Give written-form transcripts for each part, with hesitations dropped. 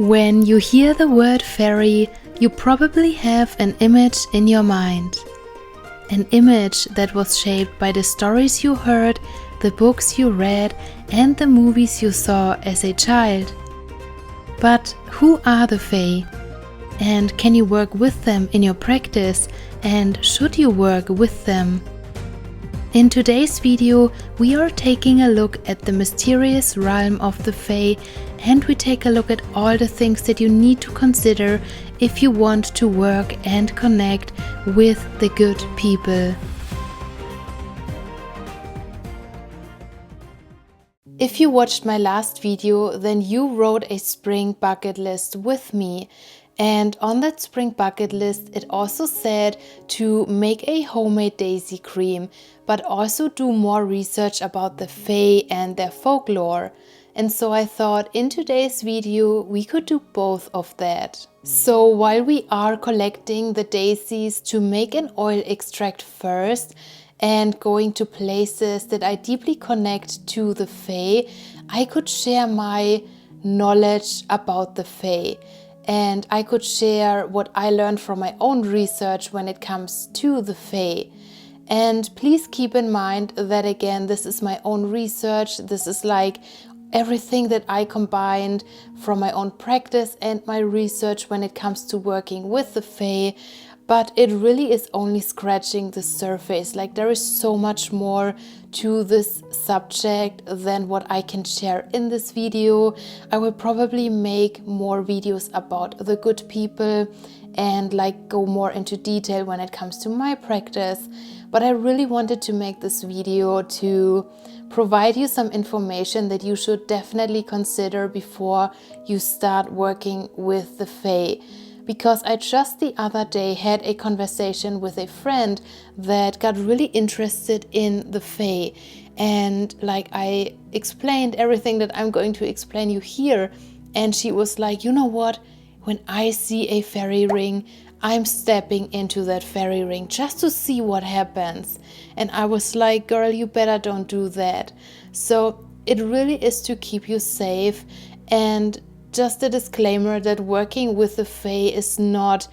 When you hear the word fairy, you probably have an image in your mind. An image that was shaped by the stories you heard, the books you read, and the movies you saw as a child. But who are the Fae? And can you work with them in your practice? And should you work with them? In today's video, we are taking a look at the mysterious realm of the Fae, and we take a look at all the things that you need to consider if you want to work and connect with the good people. If you watched my last video, then you wrote a spring bucket list with me. And on that spring bucket list, it also said to make a homemade daisy cream, but also do more research about the Fae and their folklore. And so I thought in today's video we could do both of that. So while we are collecting the daisies to make an oil extract first and going to places that I deeply connect to the Fae, I could share my knowledge about the Fae. And I could share what I learned from my own research when it comes to the Fae. And please keep in mind that again, this is my own research. This is like everything that I combined from my own practice and my research when it comes to working with the Fae. But it really is only scratching the surface. Like there is so much more to this subject than what I can share in this video. I will probably make more videos about the good people and like go more into detail when it comes to my practice. But I really wanted to make this video to provide you some information that you should definitely consider before you start working with the Fae. Because I just the other day had a conversation with a friend that got really interested in the Fae. And like I explained everything that I'm going to explain you here. And she was like, you know what? When I see a fairy ring, I'm stepping into that fairy ring just to see what happens. And I was like, girl, you better don't do that. So it really is to keep you safe. And just a disclaimer that working with the Fae is not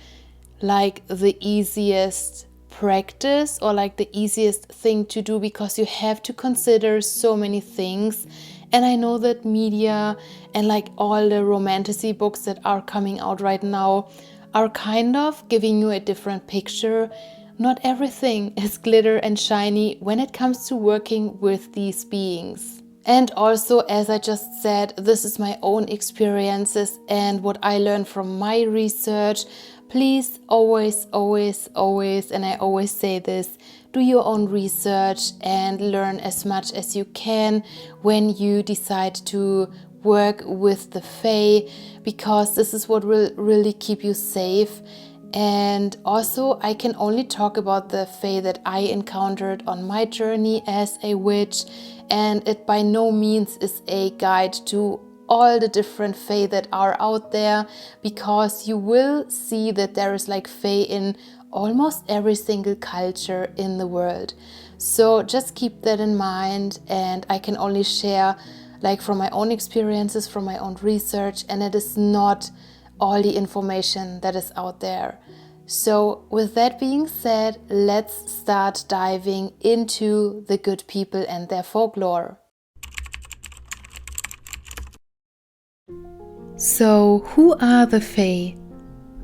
like the easiest practice or like the easiest thing to do, because you have to consider so many things. And I know that media and like all the romantasy books that are coming out right now are kind of giving you a different picture. Not everything is glitter and shiny when it comes to working with these beings. And also, as I just said, this is my own experiences and what I learned from my research. Please always, and I always say this, do your own research and learn as much as you can when you decide to work with the Fae, because this is what will really keep you safe. And also, I can only talk about the Fae that I encountered on my journey as a witch, and it by no means is a guide to all the different Fae that are out there, because you will see that there is like Fae in almost every single culture in the world. So just keep that in mind, and I can only share like from my own experiences, from my own research, and it is not all the information that is out there. So with that being said, let's start diving into the good people and their folklore. So who are the Fae?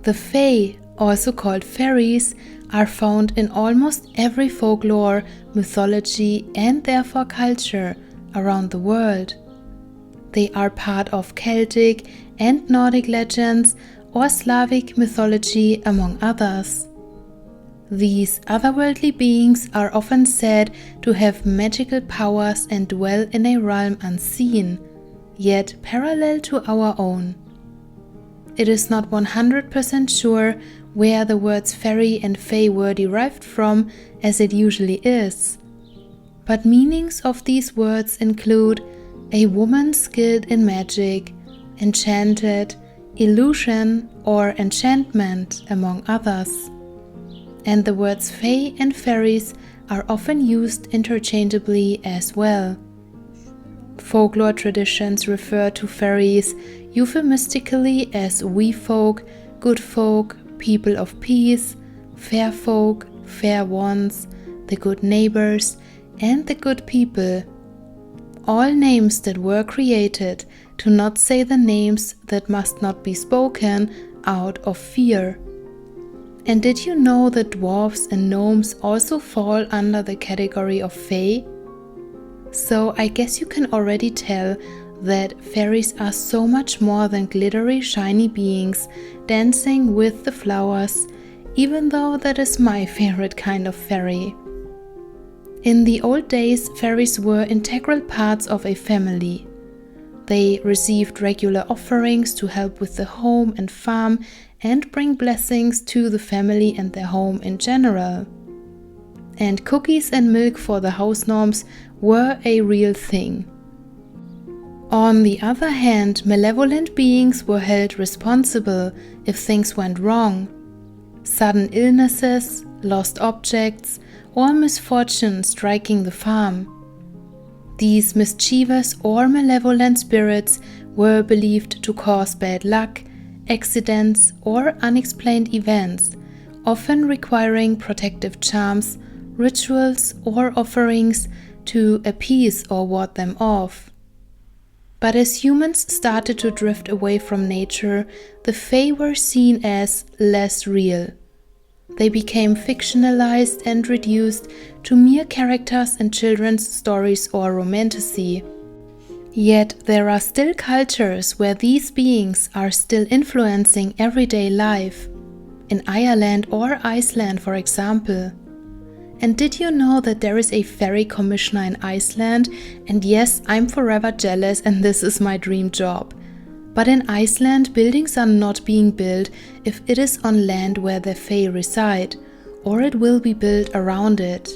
The Fae, also called fairies, are found in almost every folklore, mythology and therefore culture around the world. They are part of Celtic and Nordic legends or Slavic mythology, among others. These otherworldly beings are often said to have magical powers and dwell in a realm unseen, yet parallel to our own. It is not 100% sure where the words fairy and fae were derived from, as it usually is. But meanings of these words include a woman skilled in magic, enchanted, illusion or enchantment, among others. And the words fae and fairies are often used interchangeably as well. Folklore traditions refer to fairies euphemistically as wee folk, good folk, people of peace, fair folk, fair ones, the good neighbors, and the good people. All names that were created to not say the names that must not be spoken out of fear. And did you know that dwarfs and gnomes also fall under the category of Fae? So I guess you can already tell that fairies are so much more than glittery, shiny beings dancing with the flowers, even though that is my favorite kind of fairy. In the old days, fairies were integral parts of a family. They received regular offerings to help with the home and farm and bring blessings to the family and their home in general. And cookies and milk for the house gnomes were a real thing. On the other hand, malevolent beings were held responsible if things went wrong. Sudden illnesses, lost objects, or misfortune striking the farm. These mischievous or malevolent spirits were believed to cause bad luck, accidents, or unexplained events, often requiring protective charms, rituals, or offerings to appease or ward them off. But as humans started to drift away from nature, the Fae were seen as less real. They became fictionalized and reduced to mere characters in children's stories or romantasy. Yet there are still cultures where these beings are still influencing everyday life. In Ireland or Iceland, for example. And did you know that there is a fairy commissioner in Iceland? And yes, I'm forever jealous and this is my dream job. But in Iceland, buildings are not being built if it is on land where the Fae reside, or it will be built around it.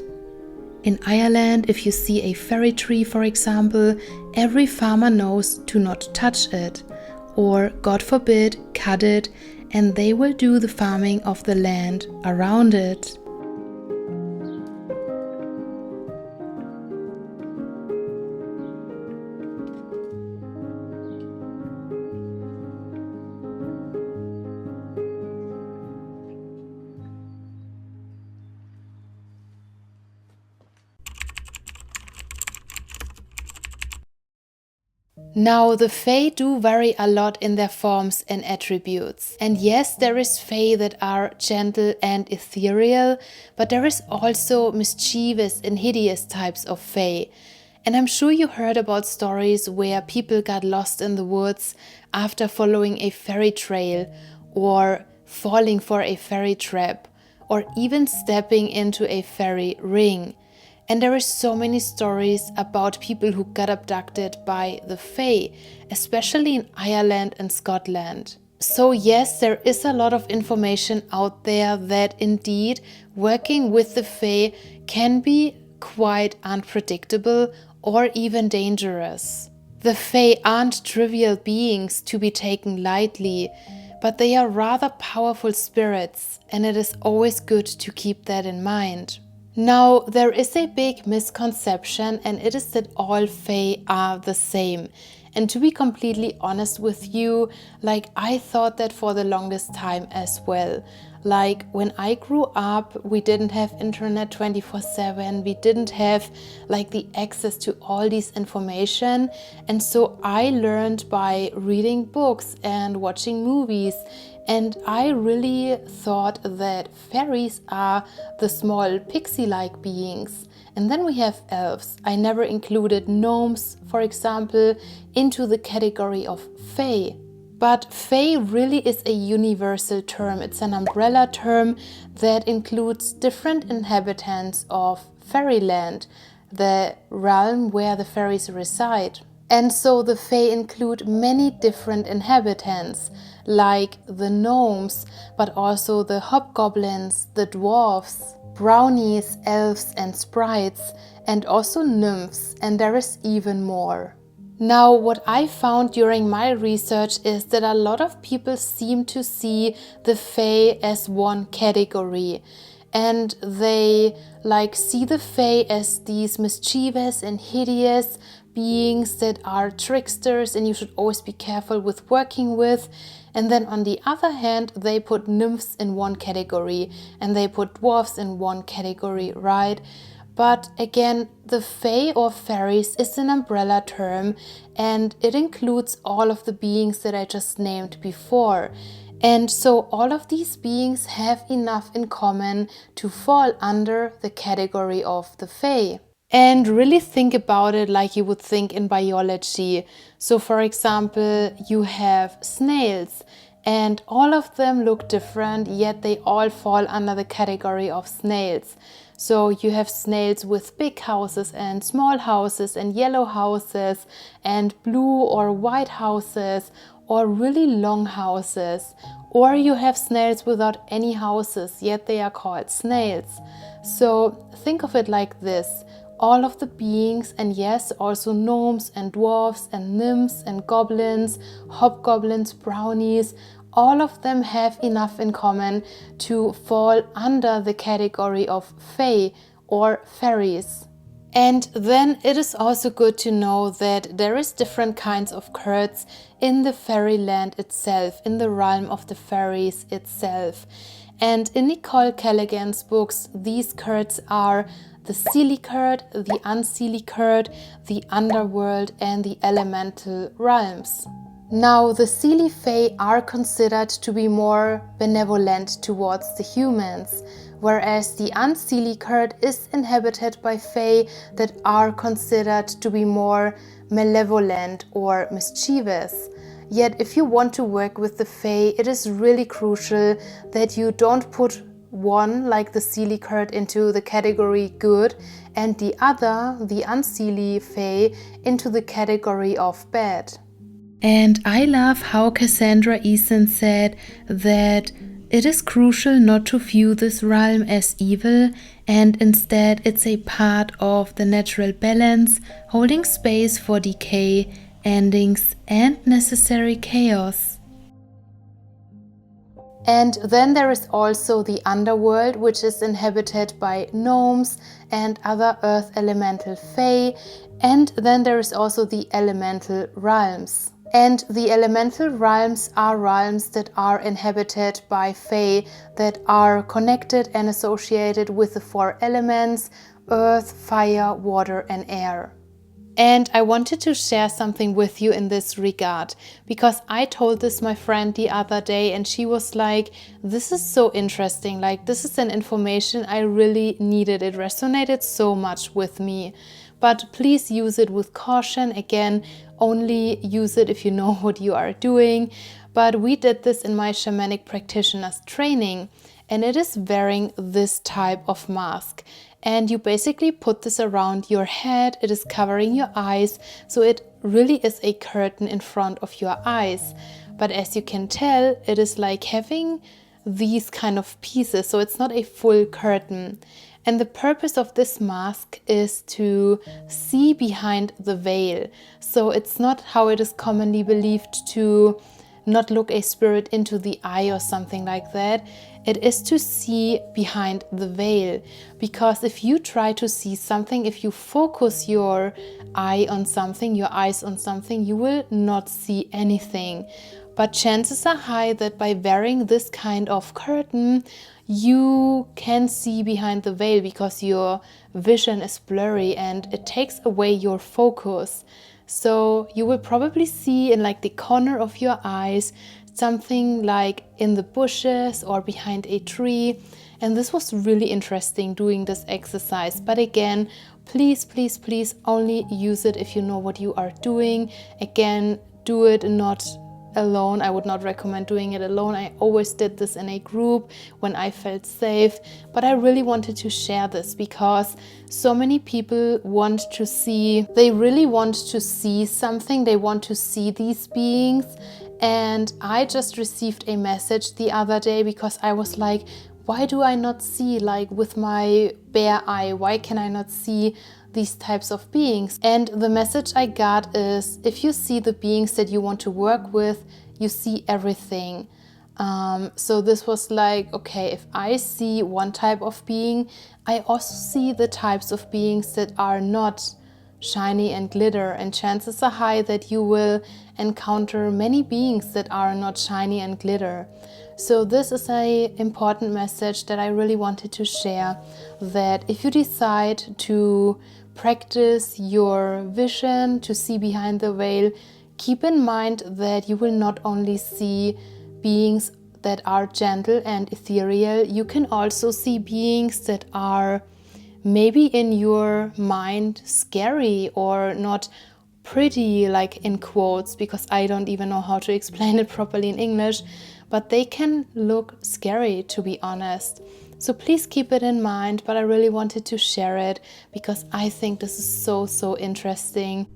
In Ireland, if you see a fairy tree, for example, every farmer knows to not touch it, or, God forbid, cut it, and they will do the farming of the land around it. Now, the Fae do vary a lot in their forms and attributes. And yes, there is Fae that are gentle and ethereal, but there is also mischievous and hideous types of Fae. And I'm sure you heard about stories where people got lost in the woods after following a fairy trail, or falling for a fairy trap, or even stepping into a fairy ring. And there are so many stories about people who got abducted by the Fae, especially in Ireland and Scotland. So yes, there is a lot of information out there that indeed working with the Fae can be quite unpredictable or even dangerous. The Fae aren't trivial beings to be taken lightly, but they are rather powerful spirits, and it is always good to keep that in mind. Now, there is a big misconception, and it is that all Fae are the same. And to be completely honest with you, I thought that for the longest time as well. When I grew up, we didn't have internet 24/7, we didn't have the access to all these information. And so I learned by reading books and watching movies. And I really thought that fairies are the small pixie-like beings. And then we have elves. I never included gnomes, for example, into the category of Fae. But Fae really is a universal term. It's an umbrella term that includes different inhabitants of fairyland, the realm where the fairies reside. And so the Fae include many different inhabitants, like the gnomes, but also the hobgoblins, the dwarfs, brownies, elves and sprites, and also nymphs, and there is even more. Now, what I found during my research is that a lot of people seem to see the Fae as one category, and they see the Fae as these mischievous and hideous beings that are tricksters and you should always be careful with working with. And then on the other hand, they put nymphs in one category and they put dwarfs in one category, right? But again, the Fae or fairies is an umbrella term and it includes all of the beings that I just named before. And so all of these beings have enough in common to fall under the category of the Fae. And really think about it like you would think in biology. So for example, you have snails and all of them look different, yet they all fall under the category of snails. So you have snails with big houses and small houses and yellow houses and blue or white houses or really long houses. Or you have snails without any houses, yet they are called snails. So think of it like this. All of the beings, and yes, also gnomes and dwarfs and nymphs and goblins, hobgoblins, brownies, all of them have enough in common to fall under the category of Fae or fairies. And then it is also good to know that there is different kinds of curds in the fairyland itself, in the realm of the fairies itself. And in Nicole Callaghan's books, these curds are the Seelie curd, the Unseelie curd, the underworld, and the elemental realms. Now, the Seelie Fae are considered to be more benevolent towards the humans, whereas the Unseelie curd is inhabited by Fae that are considered to be more malevolent or mischievous. Yet, if you want to work with the Fae, it is really crucial that you don't put one, like the Seelie curd, into the category good and the other, the Unseelie Fae, into the category of bad. And I love how Cassandra Eason said that it is crucial not to view this realm as evil, and instead it's a part of the natural balance, holding space for decay, endings, and necessary chaos. And then there is also the underworld, which is inhabited by gnomes and other earth elemental fae. And then there is also the elemental realms. And the elemental realms are realms that are inhabited by fae that are connected and associated with the four elements: earth, fire, water, and air. And I wanted to share something with you in this regard, because I told this my friend the other day and she was like, this is so interesting, like this is an information I really needed. It resonated so much with me. But please use it with caution. Again, only use it if you know what you are doing. But we did this in my shamanic practitioner's training, and it is wearing this type of mask. And you basically put this around your head. It is covering your eyes, so it really is a curtain in front of your eyes. But as you can tell, it is like having these kind of pieces, so it's not a full curtain. And the purpose of this mask is to see behind the veil. So it's not how it is commonly believed to not look a spirit into the eye or something like that. It is to see behind the veil, because if you try to see something, if you focus your eye on something, your eyes on something, you will not see anything. But chances are high that by wearing this kind of curtain, you can see behind the veil, because your vision is blurry and it takes away your focus. So you will probably see in like the corner of your eyes something like in the bushes or behind a tree. And this was really interesting doing this exercise. But again, please, please, please only use it if you know what you are doing. Again, do it not alone. I would not recommend doing it alone. I always did this in a group when I felt safe, but I really wanted to share this because so many people want to see, they really want to see something, they want to see these beings. And I just received a message the other day because I was like, why do I not see, like with my bare eye, why can I not see these types of beings? And the message I got is, if you see the beings that you want to work with, you see everything. So this was like, okay, if I see one type of being, I also see the types of beings that are not shiny and glitter, and chances are high that you will encounter many beings that are not shiny and glitter. So this is an important message that I really wanted to share, that if you decide to practice your vision, to see behind the veil, keep in mind that you will not only see beings that are gentle and ethereal, you can also see beings that are maybe in your mind scary or not pretty, like in quotes, because I don't even know how to explain it properly in English, but they can look scary, to be honest. So please keep it in mind, but I really wanted to share it because I think this is so interesting.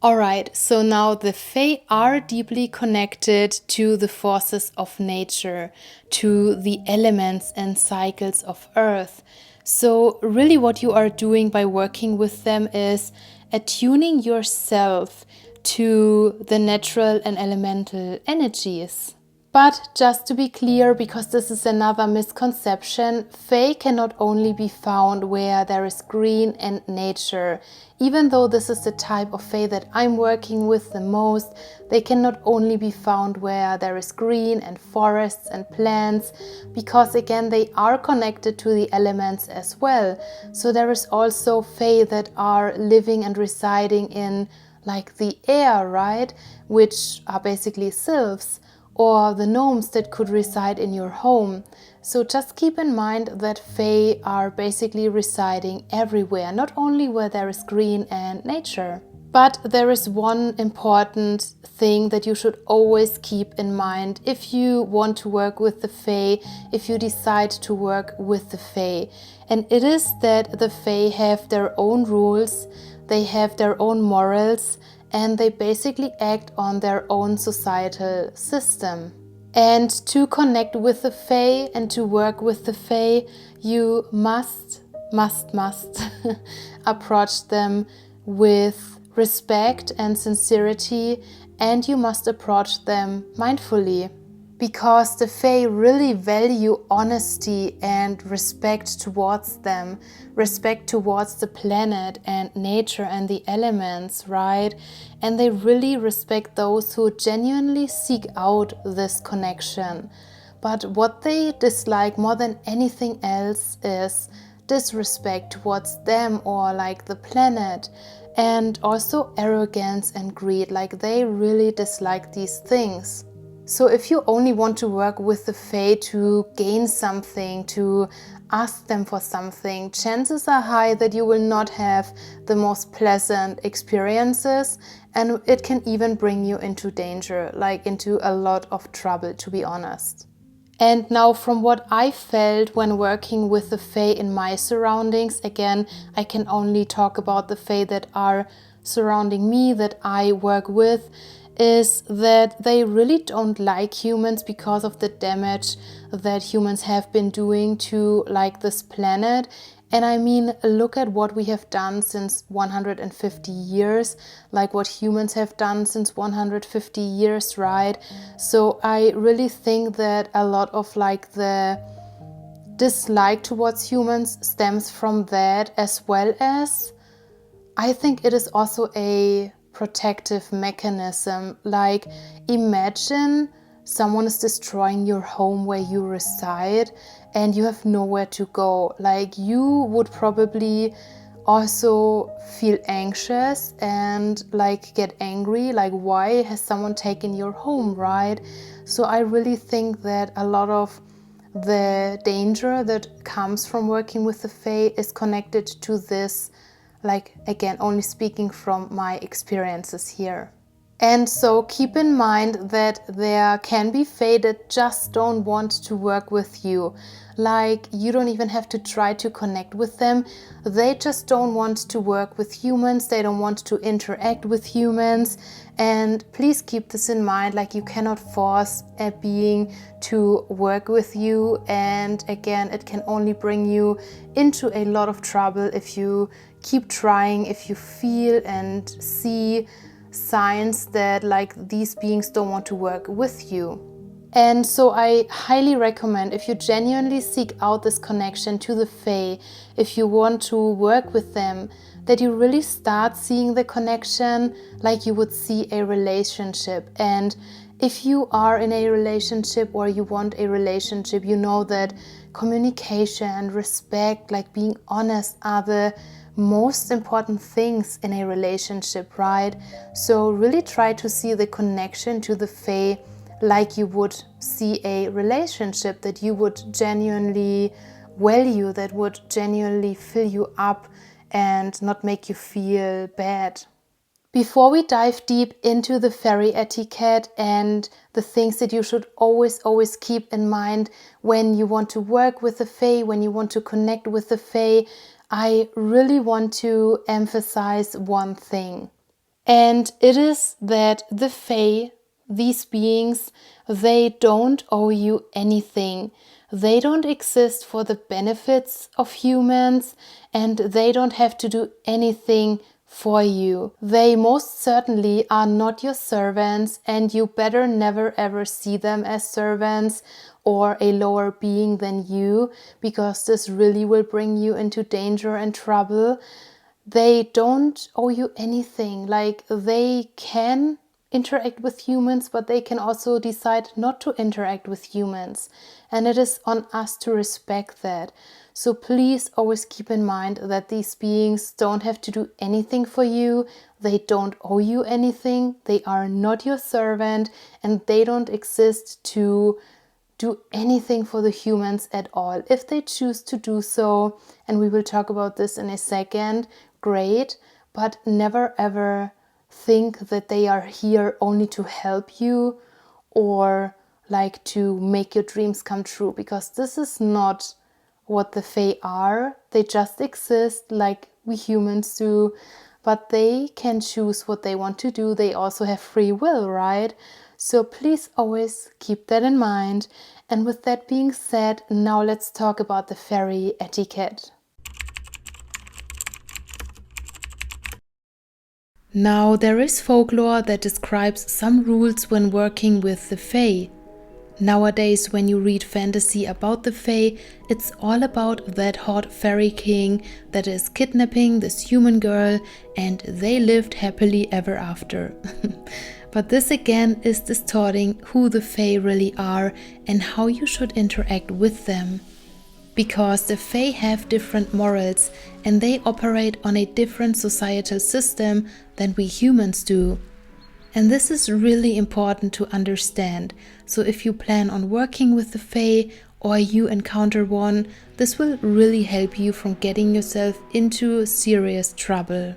Alright, so now the Fae are deeply connected to the forces of nature, to the elements and cycles of Earth. So really what you are doing by working with them is attuning yourself to the natural and elemental energies. But just to be clear, because this is another misconception, Fae cannot only be found where there is green and nature. Even though this is the type of Fae that I'm working with the most, they cannot only be found where there is green and forests and plants, because again they are connected to the elements as well. So there is also Fae that are living and residing in like the air, right? Which are basically sylphs, or the gnomes that could reside in your home. So just keep in mind that Fae are basically residing everywhere, not only where there is green and nature. But there is one important thing that you should always keep in mind if you want to work with the Fae, if you decide to work with the Fae. And it is that the Fae have their own rules, they have their own morals, and they basically act on their own societal system. And to connect with the Fae and to work with the Fae, you must approach them with respect and sincerity, and you must approach them mindfully. Because the Fae really value honesty and respect towards them, respect towards the planet and nature and the elements, right? And they really respect those who genuinely seek out this connection. But what they dislike more than anything else is disrespect towards them or like the planet, and also arrogance and greed. Like they really dislike these things. So if you only want to work with the Fae to gain something, to ask them for something, chances are high that you will not have the most pleasant experiences, and it can even bring you into danger, like into a lot of trouble, to be honest. And now from what I felt when working with the Fae in my surroundings, again, I can only talk about the Fae that are surrounding me, that I work with, is that they really don't like humans because of the damage that humans have been doing to like this planet. And I mean, look at what we have done since 150 years, like what humans have done since 150 years, right? So I really think that a lot of like the dislike towards humans stems from that, as well as I think it is also a protective mechanism. Like imagine someone is destroying your home where you reside and you have nowhere to go. Like you would probably also feel anxious and like get angry, like why has someone taken your home, right? So I really think that a lot of the danger that comes from working with the Fae is connected to this. Like, again, only speaking from my experiences here. And so keep in mind that there can be Fae that just don't want to work with you. Like, you don't even have to try to connect with them. They just don't want to work with humans. They don't want to interact with humans. And please keep this in mind, like you cannot force a being to work with you. And again, it can only bring you into a lot of trouble if you keep trying, if you feel and see signs that like these beings don't want to work with you. And so I highly recommend, if you genuinely seek out this connection to the Fae, if you want to work with them, that you really start seeing the connection like you would see a relationship. And if you are in a relationship or you want a relationship, you know that communication, respect, like being honest are the most important things in a relationship, right? So really try to see the connection to the Fae like you would see a relationship that you would genuinely value, that would genuinely fill you up and not make you feel bad. Before we dive deep into the fairy etiquette and the things that you should always keep in mind when you want to work with the Fae, when you want to connect with the Fae, I really want to emphasize one thing. And it is that the Fae, these beings, they don't owe you anything. They don't exist for the benefits of humans, and they don't have to do anything for you. They most certainly are not your servants, and you better never ever see them as servants or a lower being than you, because this really will bring you into danger and trouble. They don't owe you anything. Like, they can interact with humans, but they can also decide not to interact with humans. And it is on us to respect that. So please always keep in mind that these beings don't have to do anything for you. They don't owe you anything. They are not your servant, and they don't exist to do anything for the humans at all. If they choose to do so, and we will talk about this in a second, great, but never ever think that they are here only to help you or like to make your dreams come true, because this is not what the Fae are. They just exist like we humans do, but they can choose what they want to do. They also have free will, right? So please always keep that in mind. And with that being said, now let's talk about the fairy etiquette. Now, there is folklore that describes some rules when working with the Fae. Nowadays, when you read fantasy about the Fae, it's all about that hot fairy king that is kidnapping this human girl, and they lived happily ever after. But this again is distorting who the Fae really are and how you should interact with them. Because the Fae have different morals and they operate on a different societal system than we humans do. And this is really important to understand. So if you plan on working with the Fae or you encounter one, this will really help you from getting yourself into serious trouble.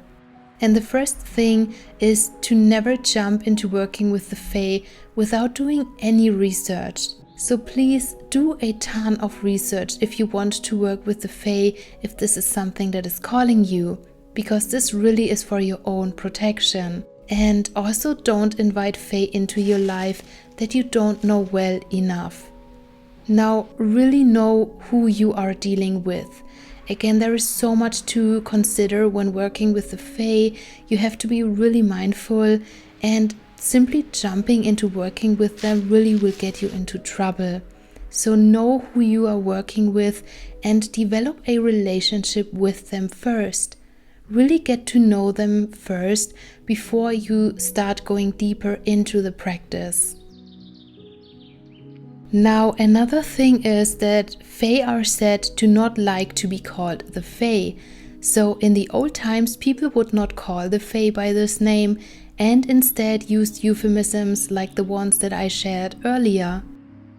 And the first thing is to never jump into working with the Fae without doing any research. So please do a ton of research if you want to work with the Fae, if this is something that is calling you, because this really is for your own protection. And also don't invite Fae into your life that you don't know well enough. Now, really know who you are dealing with. Again, there is so much to consider when working with the Fae. You have to be really mindful, and simply jumping into working with them really will get you into trouble. So know who you are working with and develop a relationship with them first. Really get to know them first before you start going deeper into the practice. Now, another thing is that Fae are said to not like to be called the Fae. So in the old times, people would not call the Fae by this name and instead used euphemisms like the ones that I shared earlier.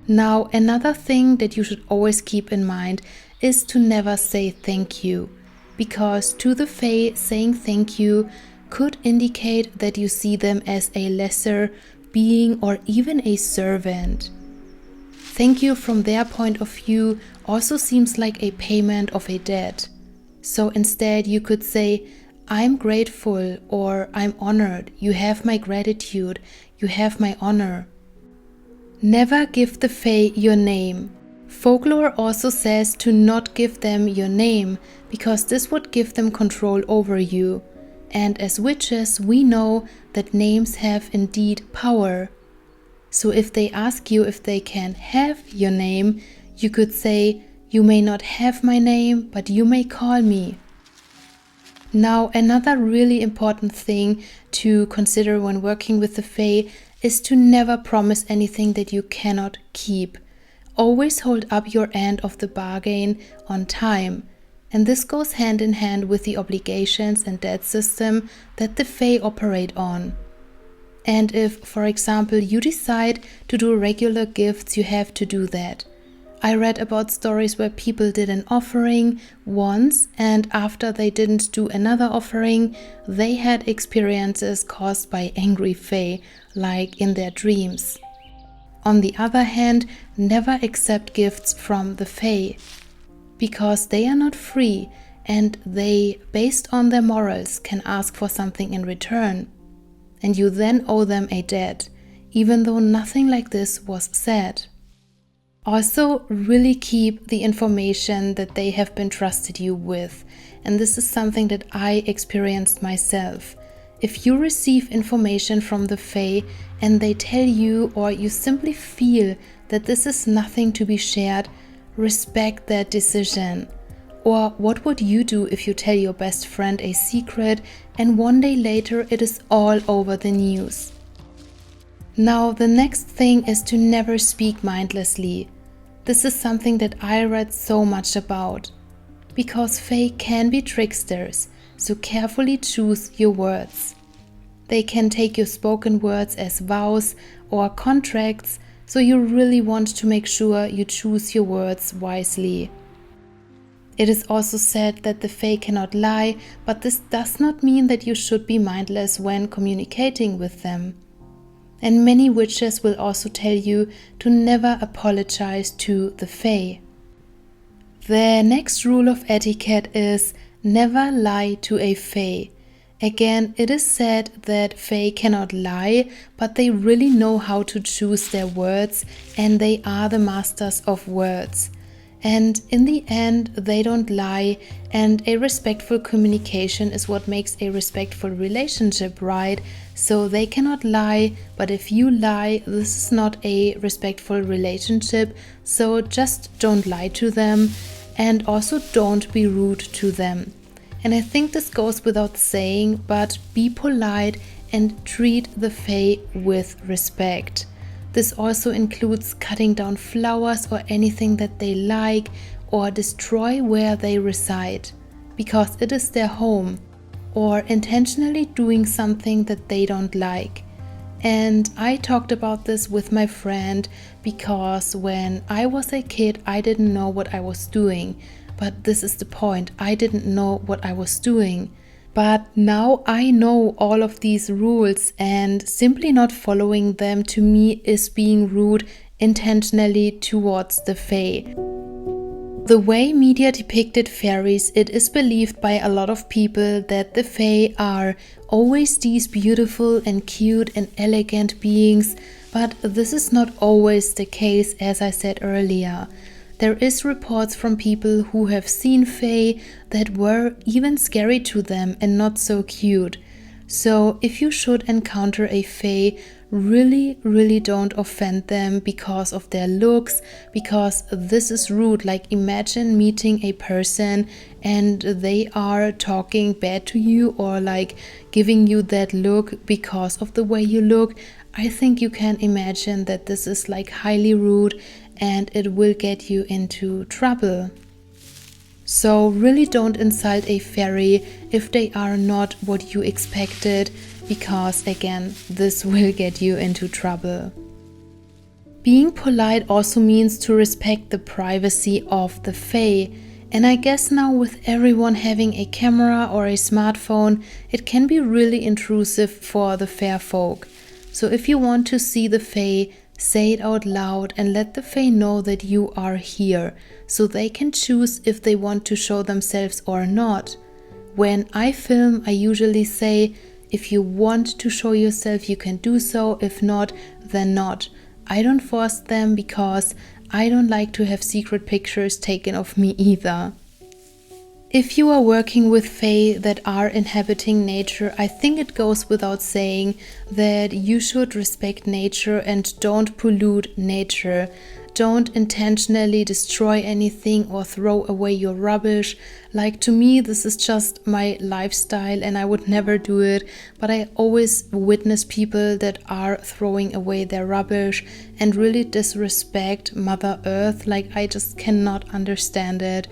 Now, another thing that you should always keep in mind is to never say thank you, because to the Fae, saying thank you could indicate that you see them as a lesser being or even a servant. Thank you from their point of view also seems like a payment of a debt. So instead you could say, I'm grateful, or I'm honored, you have my gratitude, you have my honor. Never give the Fae your name. Folklore also says to not give them your name, because this would give them control over you. And as witches, we know that names have indeed power. So if they ask you if they can have your name, you could say, "You may not have my name, but you may call me." Now, another really important thing to consider when working with the Fae is to never promise anything that you cannot keep. Always hold up your end of the bargain on time. And this goes hand in hand with the obligations and debt system that the Fae operate on. And if, for example, you decide to do regular gifts, you have to do that. I read about stories where people did an offering once, and after they didn't do another offering, they had experiences caused by angry Fae, like in their dreams. On the other hand, never accept gifts from the Fae, because they are not free and they, based on their morals, can ask for something in return. And you then owe them a debt, even though nothing like this was said. Also, really keep the information that they have been trusted you with. And this is something that I experienced myself. If you receive information from the Fae and they tell you, or you simply feel that this is nothing to be shared, respect that decision. Or what would you do if you tell your best friend a secret and one day later it is all over the news? Now, the next thing is to never speak mindlessly. This is something that I read so much about. Because Fae can be tricksters, so carefully choose your words. They can take your spoken words as vows or contracts, so you really want to make sure you choose your words wisely. It is also said that the Fae cannot lie, but this does not mean that you should be mindless when communicating with them. And many witches will also tell you to never apologize to the Fae. The next rule of etiquette is never lie to a Fae. Again, it is said that Fae cannot lie, but they really know how to choose their words, and they are the masters of words. And in the end, they don't lie, and a respectful communication is what makes a respectful relationship, right? So they cannot lie, but if you lie, this is not a respectful relationship, so just don't lie to them, and also don't be rude to them. And I think this goes without saying, but be polite and treat the Fae with respect. This also includes cutting down flowers or anything that they like, or destroy where they reside, because it is their home, or intentionally doing something that they don't like. And I talked about this with my friend because when I was a kid, I didn't know what I was doing. But this is the point, I didn't know what I was doing. But now I know all of these rules, and simply not following them to me is being rude intentionally towards the Fae. The way media depicted fairies, it is believed by a lot of people that the Fae are always these beautiful and cute and elegant beings, but this is not always the case, as I said earlier. There is reports from people who have seen Fae that were even scary to them and not so cute. So if you should encounter a Fae, really don't offend them because of their looks, because this is rude. Like, imagine meeting a person and they are talking bad to you or like giving you that look because of the way you look. I think you can imagine that this is like highly rude and it will get you into trouble. So really don't insult a fairy if they are not what you expected, because again, this will get you into trouble. Being polite also means to respect the privacy of the Fae. And I guess now with everyone having a camera or a smartphone, it can be really intrusive for the fair folk. So if you want to see the Fae, say it out loud and let the Fae know that you are here, so they can choose if they want to show themselves or not. When I film, I usually say, if you want to show yourself, you can do so. If not, then not. I don't force them because I don't like to have secret pictures taken of me either. If you are working with Fae that are inhabiting nature, I think it goes without saying that you should respect nature and don't pollute nature. Don't intentionally destroy anything or throw away your rubbish. Like, to me, this is just my lifestyle and I would never do it, but I always witness people that are throwing away their rubbish and really disrespect Mother Earth. Like, I just cannot understand it.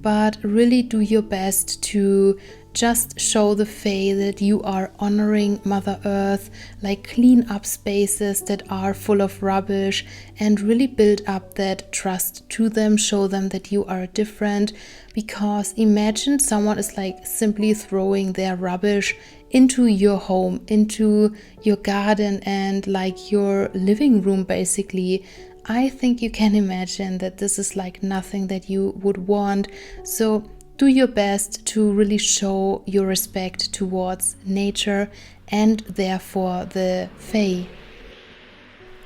But really do your best to just show the Fae that you are honoring Mother Earth, like clean up spaces that are full of rubbish and really build up that trust to them, show them that you are different. Because imagine someone is like simply throwing their rubbish into your home, into your garden and like your living room basically. I think you can imagine that this is like nothing that you would want. So do your best to really show your respect towards nature and therefore the Fae.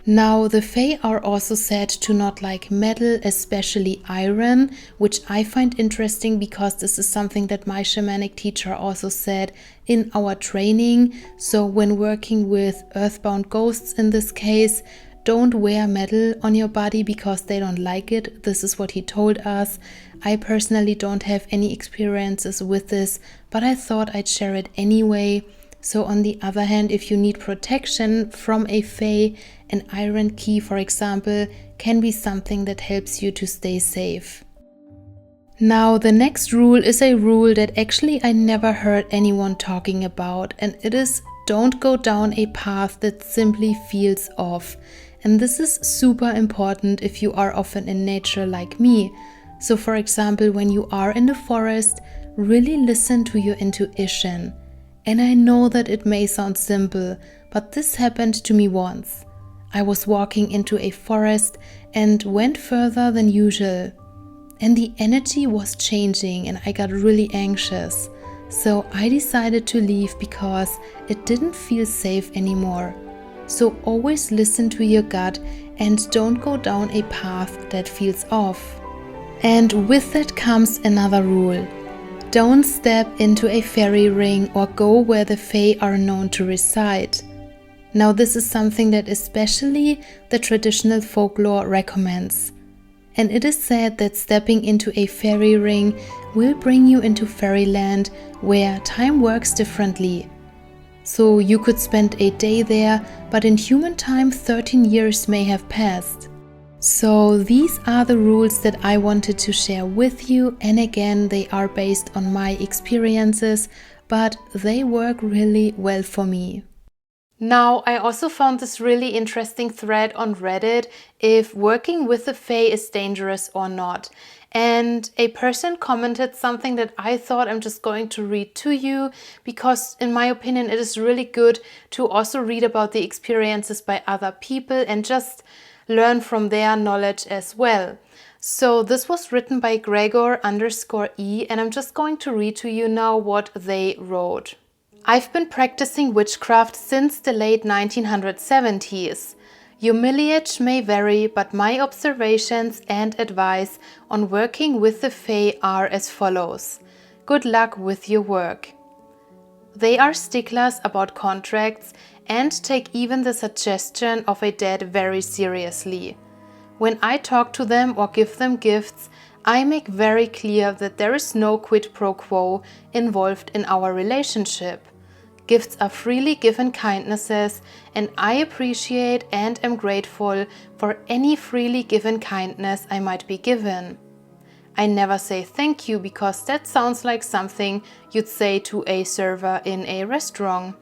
Now, the Fae are also said to not like metal, especially iron, which I find interesting because this is something that my shamanic teacher also said in our training. So when working with earthbound ghosts in this case, don't wear metal on your body because they don't like it. This is what he told us. I personally don't have any experiences with this, but I thought I'd share it anyway. So on the other hand, if you need protection from a Fae, an iron key, for example, can be something that helps you to stay safe. Now, the next rule is a rule that actually I never heard anyone talking about, and it is don't go down a path that simply feels off. And this is super important if you are often in nature like me. So for example, when you are in the forest, really listen to your intuition. And I know that it may sound simple, but this happened to me once. I was walking into a forest and went further than usual. And the energy was changing and I got really anxious. So I decided to leave because it didn't feel safe anymore. So always listen to your gut and don't go down a path that feels off. And with that comes another rule. Don't step into a fairy ring or go where the Fae are known to reside. Now, this is something that especially the traditional folklore recommends. And it is said that stepping into a fairy ring will bring you into fairyland where time works differently. So you could spend a day there, but in human time 13 years may have passed. So these are the rules that I wanted to share with you, and again they are based on my experiences, but they work really well for me. Now, I also found this really interesting thread on Reddit if working with the Fae is dangerous or not. And a person commented something that I thought I'm just going to read to you because in my opinion it is really good to also read about the experiences by other people and just learn from their knowledge as well. So this was written by Gregor_E and I'm just going to read to you now what they wrote. I've been practicing witchcraft since the late 1970s. Your lineage may vary, but my observations and advice on working with the Fae are as follows. Good luck with your work. They are sticklers about contracts and take even the suggestion of a dead very seriously. When I talk to them or give them gifts, I make very clear that there is no quid pro quo involved in our relationship. Gifts are freely given kindnesses, and I appreciate and am grateful for any freely given kindness I might be given. I never say thank you because that sounds like something you'd say to a server in a restaurant.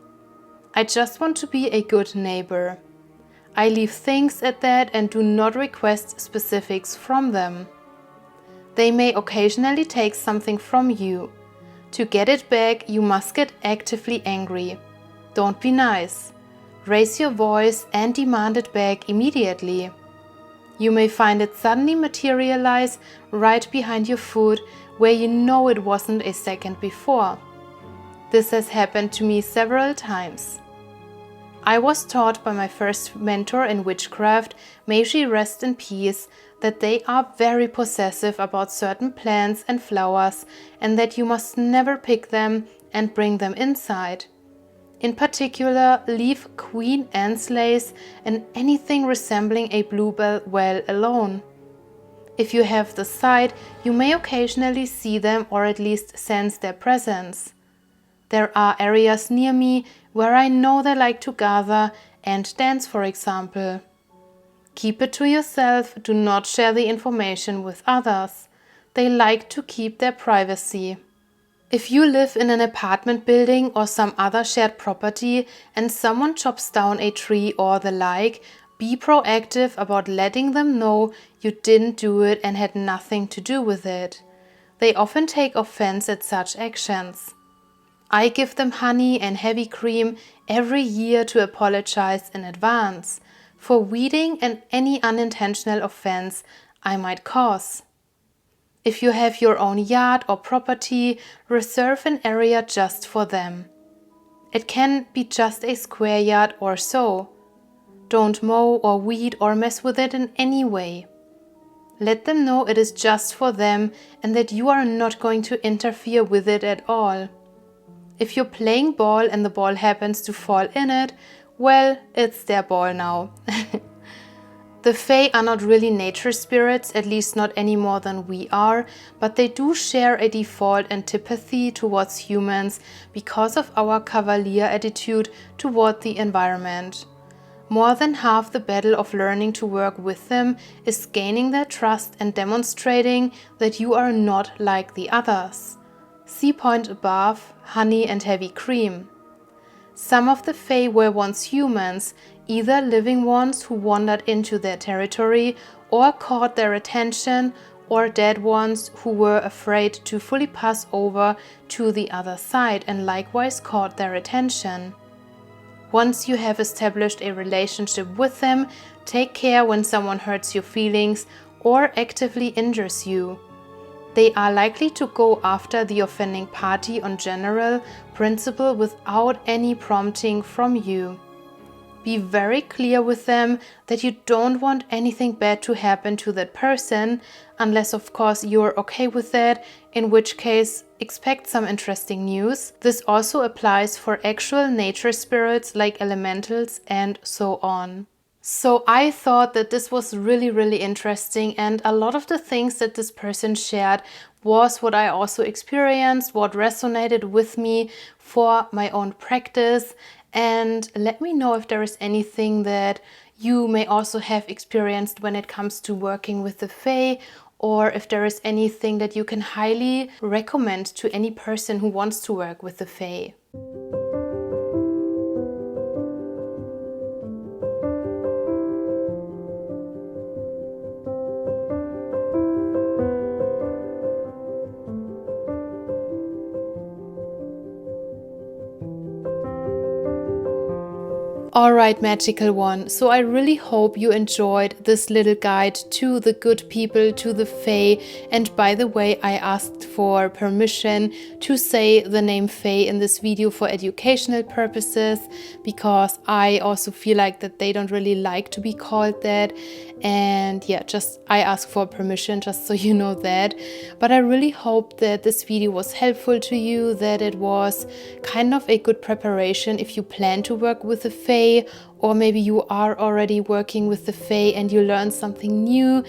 I just want to be a good neighbor. I leave things at that and do not request specifics from them. They may occasionally take something from you. To get it back, you must get actively angry. Don't be nice. Raise your voice and demand it back immediately. You may find it suddenly materialize right behind your foot where you know it wasn't a second before. This has happened to me several times. I was taught by my first mentor in witchcraft, may she rest in peace, that they are very possessive about certain plants and flowers and that you must never pick them and bring them inside. In particular, leave Queen Anne's lace and anything resembling a bluebell well alone. If you have the sight, you may occasionally see them or at least sense their presence. There are areas near me where I know they like to gather and dance, for example. Keep it to yourself, do not share the information with others. They like to keep their privacy. If you live in an apartment building or some other shared property and someone chops down a tree or the like, be proactive about letting them know you didn't do it and had nothing to do with it. They often take offense at such actions. I give them honey and heavy cream every year to apologize in advance for weeding and any unintentional offense I might cause. If you have your own yard or property, reserve an area just for them. It can be just a square yard or so. Don't mow or weed or mess with it in any way. Let them know it is just for them and that you are not going to interfere with it at all. If you're playing ball and the ball happens to fall in it, well, it's their ball now. The Fae are not really nature spirits, at least not any more than we are, but they do share a default antipathy towards humans because of our cavalier attitude toward the environment. More than half the battle of learning to work with them is gaining their trust and demonstrating that you are not like the others. See point above, honey and heavy cream. Some of the Fae were once humans, either living ones who wandered into their territory or caught their attention, or dead ones who were afraid to fully pass over to the other side and likewise caught their attention. Once you have established a relationship with them, take care when someone hurts your feelings or actively injures you. They are likely to go after the offending party on general principle without any prompting from you. Be very clear with them that you don't want anything bad to happen to that person, unless of course you're okay with that, in which case expect some interesting news. This also applies for actual nature spirits like elementals and so on. So I thought that this was really interesting, and a lot of the things that this person shared was what I also experienced, what resonated with me for my own practice. And let me know if there is anything that you may also have experienced when it comes to working with the Fae, or if there is anything that you can highly recommend to any person who wants to work with the Fae. Alright, magical one, so I really hope you enjoyed this little guide to the good people, to the Fae. And by the way, I asked for permission to say the name Fae in this video for educational purposes, because I also feel like that they don't really like to be called that. And yeah, I ask for permission just so you know that. But I really hope that this video was helpful to you, that it was kind of a good preparation if you plan to work with the Fae, or maybe you are already working with the Fae and you learn something new.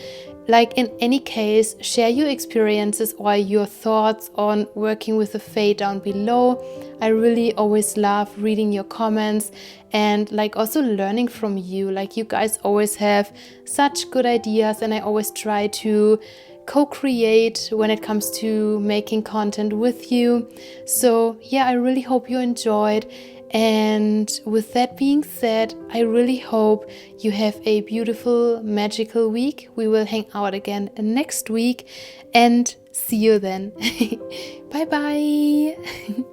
Like, in any case, share your experiences or your thoughts on working with the Fae down below. I really always love reading your comments and like also learning from you. Like, you guys always have such good ideas, and I always try to co-create when it comes to making content with you. So yeah, I really hope you enjoyed. And with that being said, I really hope you have a beautiful, magical week. We will hang out again next week and see you then. Bye bye.